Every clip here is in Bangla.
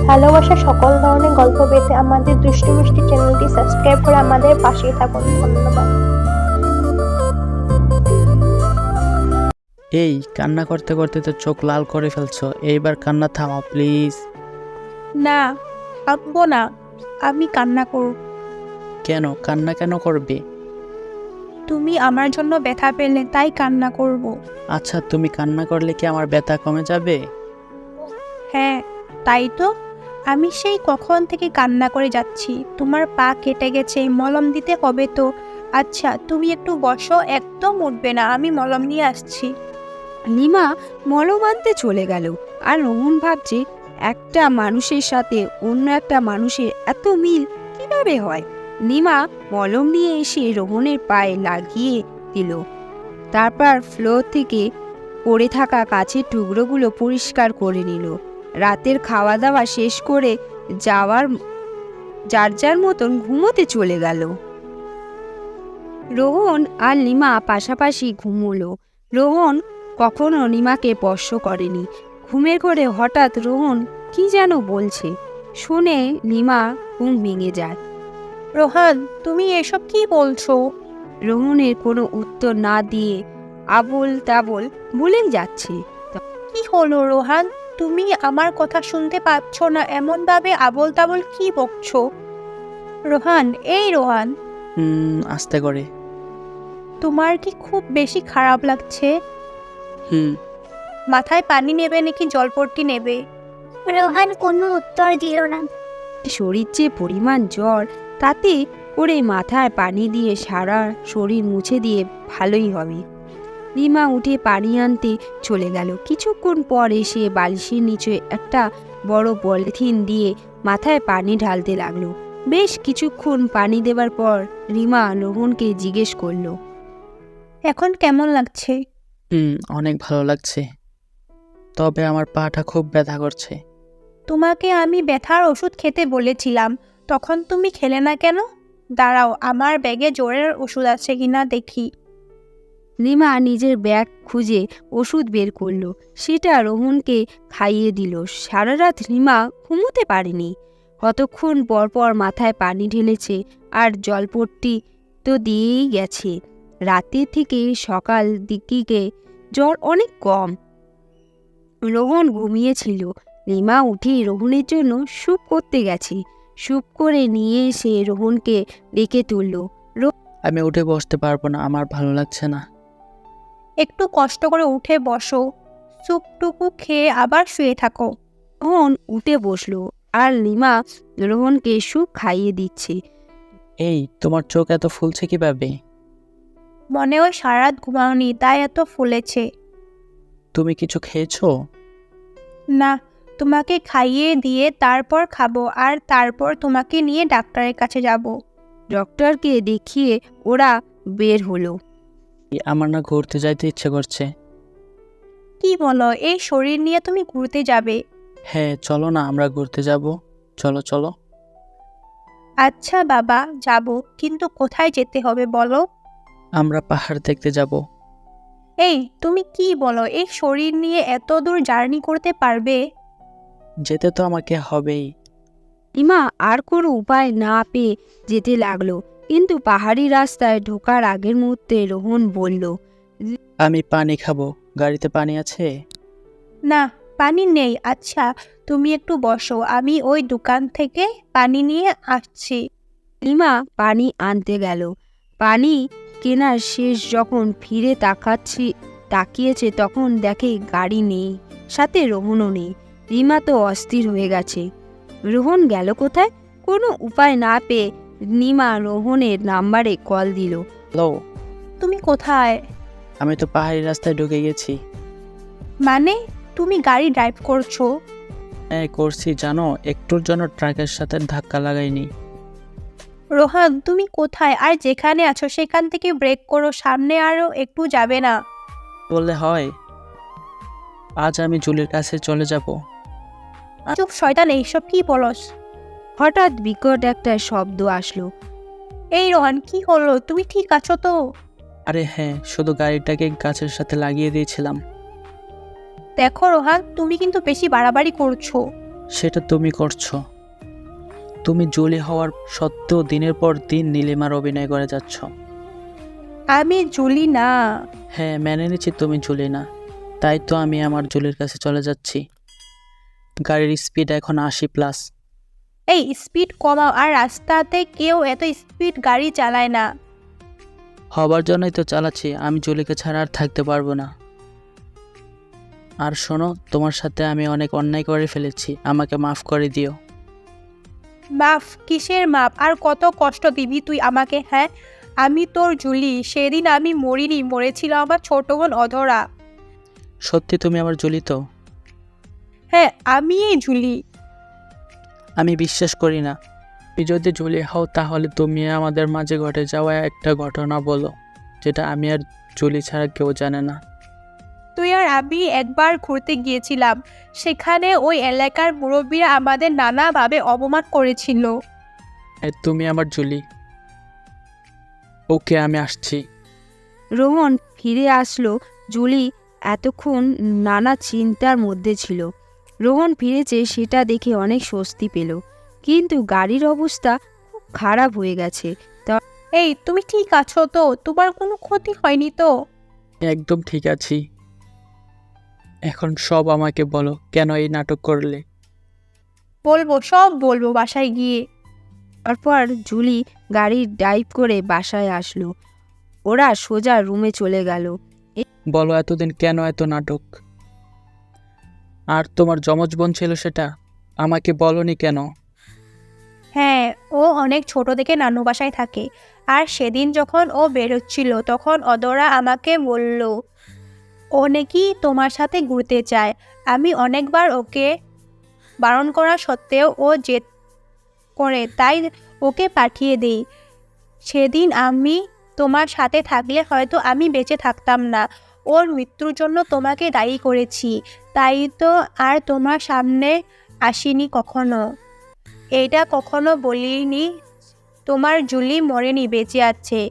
ভালোবাসার সকল ধরনের গল্প পেতে আমাদের দুষ্টু মিষ্টি চ্যানেলটি সাবস্ক্রাইব করে আমাদের পাশেই থাকুন। ধন্যবাদ। এই কান্না করতে করতে তো চোখ লাল করে ফেলছো, এইবার কান্না থামাও প্লিজ। না, থাকবো না, আমি কান্না করব। কেন কান্না কেন করবে? তুমি আমার জন্য ব্যথা পেলে তাই কান্না করব। আচ্ছা, তুমি কান্না করলে কি আমার ব্যথা কমে যাবে? হ্যাঁ, তাই তো। আমি সেই কখন থেকে কান্না করে যাচ্ছি। তোমার পা কেটে গেছে, মলম দিতে হবে তো। আচ্ছা, তুমি একটু বসো, একদম উঠবে না, আমি মলম নিয়ে আসছি। লিমা মলম আনতে চলে গেল। আর রোহন ভাবছে, একটা মানুষের সাথে অন্য একটা মানুষের এত মিল কিভাবে হয়। লিমা মলম নিয়ে এসে রোহনের পায়ে লাগিয়ে দিল। তারপর ফ্লোর থেকে পড়ে থাকা কাচের টুকরোগুলো পরিষ্কার করে নিল। রাতের খাওয়া দাওয়া শেষ করে যার যার মতন ঘুমোতে চলে গেল। রোহন আর লিমা পাশাপাশি ঘুমোলো। রোহন কখনো লিমাকে স্পর্শ করেনি। ঘুমের ঘরে হঠাৎ রোহন কি যেন বলছে শুনে লিমা ঘুম ভেঙে যায়। রোহান, তুমি এসব কি বলছো? রোহনের কোনো উত্তর না দিয়ে আবোল তাবোল বলে যাচ্ছে। কি হলো রোহান? তুমি আমার কথা শুনতে পাচ্ছ না, এমন ভাবে আবোল তাবোল কি বকছো? রোহান, এই রোহান, আস্তে করে। তোমার কি খুব বেশি খারাপ লাগছে? হুম। মাথায় পানি নেবে নাকি জলপট্টি নেবে? রোহান কোনো উত্তর দিল না। শরীর যে পরিমাণ জ্বর, তাতে করে মাথায় পানি দিয়ে সারা শরীর মুছে দিয়ে ভালোই হবে। লিমা উঠে পানি আনতে চলে গেল। কিছুক্ষণ পর এসে বালিশের নিচে একটা বড় পলিথিন দিয়ে মাথায় পানি ঢালতে লাগলো। বেশ কিছুক্ষণ পানি দেবার পর রিমা রোহনকে জিজ্ঞেস করলো, এখন কেমন লাগছে? অনেক ভালো লাগছে, তবে আমার পাটা খুব ব্যথা করছে। তোমাকে আমি ব্যথার ওষুধ খেতে বলেছিলাম, তখন তুমি খেলে না কেন? দাঁড়াও, আমার ব্যাগে জ্বরের ওষুধ আছে কিনা দেখি। লিমা নিজের ব্যাগ খুঁজে ওষুধ বের করলো। সেটা রোহনকে খাইয়ে দিল। সারা রাত লিমা ঘুমোতে পারেনি। কতক্ষণ পর পর মাথায় পানি ঢেলেছে আর জলপট্টি তো দিয়েই গেছে। রাতে থেকে সকাল দিকে জ্বর অনেক কম। রোহন ঘুমিয়েছিল। লিমা উঠে রোহনের জন্য স্যুপ করতে গেছে। স্যুপ করে নিয়ে এসে রোহনকে ডেকে তুলল। আমি উঠে বসতে পারবো না, আমার ভালো লাগছে না। একটু কষ্ট করে উঠে বসো, স্যুপটুকু খেয়ে আবার শুয়ে থাকো। রোহন উঠে বসলো আর লিমা রোহনকে স্যুপ খাইয়ে দিচ্ছে। এই তোমার চোখ এত ফুলছে কিভাবে? মনে হয় সারা রাত ঘুমাওনি, তাই এত ফুলেছে। তুমি কিছু খেয়েছো? না, তোমাকে খাইয়ে দিয়ে তারপর খাবো, আর তারপর তোমাকে নিয়ে ডাক্তারের কাছে যাব। ডক্টরকে দেখিয়ে ওরা বের হলো। আমার না ঘুরতে যাইতে ইচ্ছে করছে। কি বলো, এই শরীর নিয়ে তুমি ঘুরতে যাবে? হ্যাঁ চলো না, আমরা ঘুরতে যাব। চলো চলো। আচ্ছা বাবা, যাব, কিন্তু কোথায় যেতে হবে বলো? আমরা পাহাড় দেখতে যাব। এই তুমি কি বলো, এই শরীর নিয়ে এত দূর জার্নি করতে পারবে? যেতে তো আমাকে হবেই। লিমা আর কোনো উপায় না পেয়ে যেতে লাগলো। কিন্তু পাহাড়ি রাস্তায় ঢোকার আগের মুহূর্তে রোহন বলল, আমি পানি খাবো, গাড়িতে পানি আছে? না, পানি নেই। আচ্ছা, তুমি একটু বসো, আমি ওই দোকান থেকে পানি নিয়ে আসছি। লিমা পানি আনতে গেল। পানি কেনার শেষ যখন ফিরে তাকিয়েছে তখন দেখে গাড়ি নেই, সাথে রোহনও নেই। লিমা তো অস্থির হয়ে গেছে। রোহন গেল কোথায়? কোনো উপায় না পেয়ে লিমা রোহনের নাম্বারে কল দিল। হ্যালো, তুমি কোথায়? আমি তো পাহাড়ি রাস্তায় ঢুকে গেছি। মানে, তুমি গাড়ি ড্রাইভ করছো? হ্যাঁ করছি, জানো একটুর জন্য ট্রাকের সাথে ধাক্কা লাগাইনি। রোহান, তুমি কোথায়? আর যেখানে আছো সেখান থেকে ব্রেক করো, সামনে আরও একটু যাবে না? বললে হয়? আজ আমি জুলির কাছে চলে যাব। চুপ শয়তান, এইসব কি বলস? হঠাৎ বিকট একটা শব্দ আসলো। এই রোহান, কি হলো? তুমি ঠিক আছো তো? আরে হ্যাঁ, শুধু গাড়িটাকে গাছের সাথে লাগিয়ে দিয়েছিলাম। দেখো রোহান, তুমি কিন্তু বেশি বাড়াবাড়ি করছো। সেটা তুমি করছো। তুমি জুলি হওয়ার সত্ত্বেও দিনের পর দিন নীলিমার অভিনয় করে যাচ্ছ। আমি জুলি না। হ্যাঁ, মেনে নিচ্ছি তুমি জুলি না, তাই তো আমি আমার জুলির কাছে চলে যাচ্ছি। গাড়ির স্পিড এখন 80+। এই স্পিড কমাও, আর রাস্তাতে কেউ এত স্পিড গাড়ি চালায় না। হবার জন্যই তো চালাচ্ছি, আমি জুলিকে ছাড়া আর থাকতে পারবো না। আর শোনো, তোমার সাথে আমি অনেক অন্যায় করে ফেলেছি, আমাকে মাফ করে দিও। মাফ? কিসের মাপ? আর কত কষ্ট দিবি তুই আমাকে? হ্যাঁ, আমি তোর জুলি। সেদিন আমি মরিনি, মরেছিল আমার ছোট বোন অধরা। সত্যি তুমি আমার জুলি তো? হ্যাঁ, আমি এই জুলি। আমি বিশ্বাস করি না। তুমি যদি জুলি হও তাহলে তুমি আমাদের মাঝে ঘটে যাওয়া একটা ঘটনা বলো, যেটা আমি আর জুলি ছাড়া কেউ জানে না। তুই আর আমি একবার ঘুরতে গিয়েছিলাম, সেখানে ওই এলাকার মুরব্বীরা আমাদের নানাভাবে অপমান করেছিল। আর তুমি আমার জুলি। ওকে, আমি আসছি। রোহন ফিরে আসলো। জুলি এতক্ষণ নানা চিন্তার মধ্যে ছিল। রোহন ফিরেছে সেটা দেখে অনেক স্বস্তি পেল, কিন্তু গাড়ির অবস্থা খুব খারাপ হয়ে গেছে। এই, তুমি ঠিক আছো তো? তোমার কোনো ক্ষতি হয়নি তো? একদম ঠিক আছি। এখন সব আমাকে বলো, কেন এই নাটক করলে? বলবো, সব বলবো বাসায় গিয়ে। তারপর জুলি গাড়ি ড্রাইভ করে বাসায় আসলো। ওরা সোজা রুমে চলে গেল। বলো, এতদিন কেন এত নাটক? আর তোমার যমজ বোন ছিল সেটা আমাকে বলনি কেন? হ্যাঁ, ও অনেক ছোট থেকে নানু বাসায় থাকে। আর সেদিন যখন ও বেরোচ্ছিল তখন অদরা আমাকে বলল ও নাকি তোমার সাথে ঘুরতে চায়। আমি অনেকবার ওকে বারণ করা সত্ত্বেও ও জেদ করে, তাই ওকে পাঠিয়ে দেই। সেদিন আমি তোমার সাথে থাকলে হয়তো আমি বেঁচে থাকতাম না। ওর মৃত্যুর জন্য তোমাকে দায়ী করেছি, তাই তো আর তোমার সামনে আসিনি কখনো। এটা কখনো বলিনি তোমার জুলি মরেনি, বেঁচে আছে।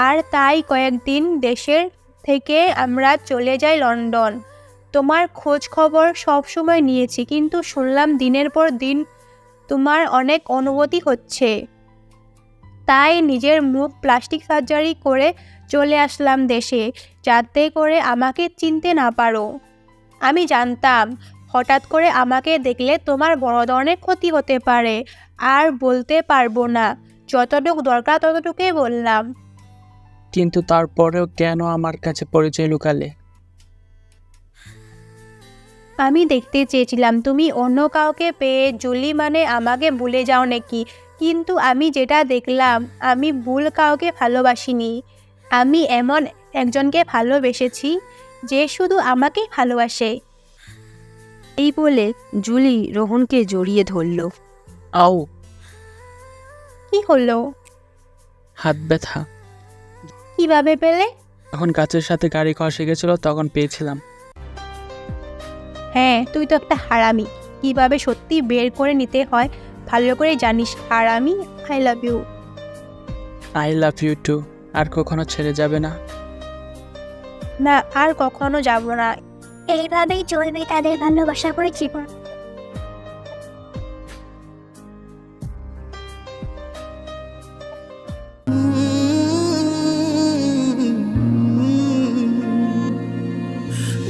আর তাই কয়েকদিন দেশের থেকে আমরা চলে যাই লন্ডন। তোমার খোঁজ খবর সবসময় নিয়েছি, কিন্তু শুনলাম দিনের পর দিন তোমার অনেক অনুভূতি হচ্ছে। তাই নিজের মুখ প্লাস্টিক সার্জারি করে চলে আসলাম দেশে, যাতে করে আমাকে চিনতে না পারো। আমি জানতাম হঠাৎ করে আমাকে দেখলে তোমার বড় ধরনের ক্ষতি হতে পারে, আর বলতে পারবো না। যতটুকু দরকার ততটুকুই বললাম। কিন্তু তারপরেও কেন আমার কাছে পরিচয় লুকালে? আমি দেখতে চেয়েছিলাম তুমি অন্য কাউকে পেয়ে জুলি মানে আমাকে ভুলে যাও নাকি, কিন্তু আমি যেটা দেখলাম, আমি ভুল কাউকে ভালোবাসিনি। আমি এমন একজনকে ভালোবেসেছি যে শুধু আমাকেই ভালোবাসে। এই বলে জুলি রোহনকে জড়িয়ে ধরল। আউ, কি হলো? হাত ব্যথা। কিভাবে পেলে? যখন গাছের সাথে গাড়ি খসে গেছিল তখন পেয়েছিলাম। হ্যাঁ, তুই তো একটা হারামি। কিভাবে সত্যি বের করে নিতে হয় ভালো করে জানিস। হারামি। I love you. I love you too. আর কখনো ছেড়ে যাবে না? না, আর কখনো যাব না। এইভাবেই চলবে তাদের ভালোবাসা করে জীবন।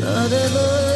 Na na na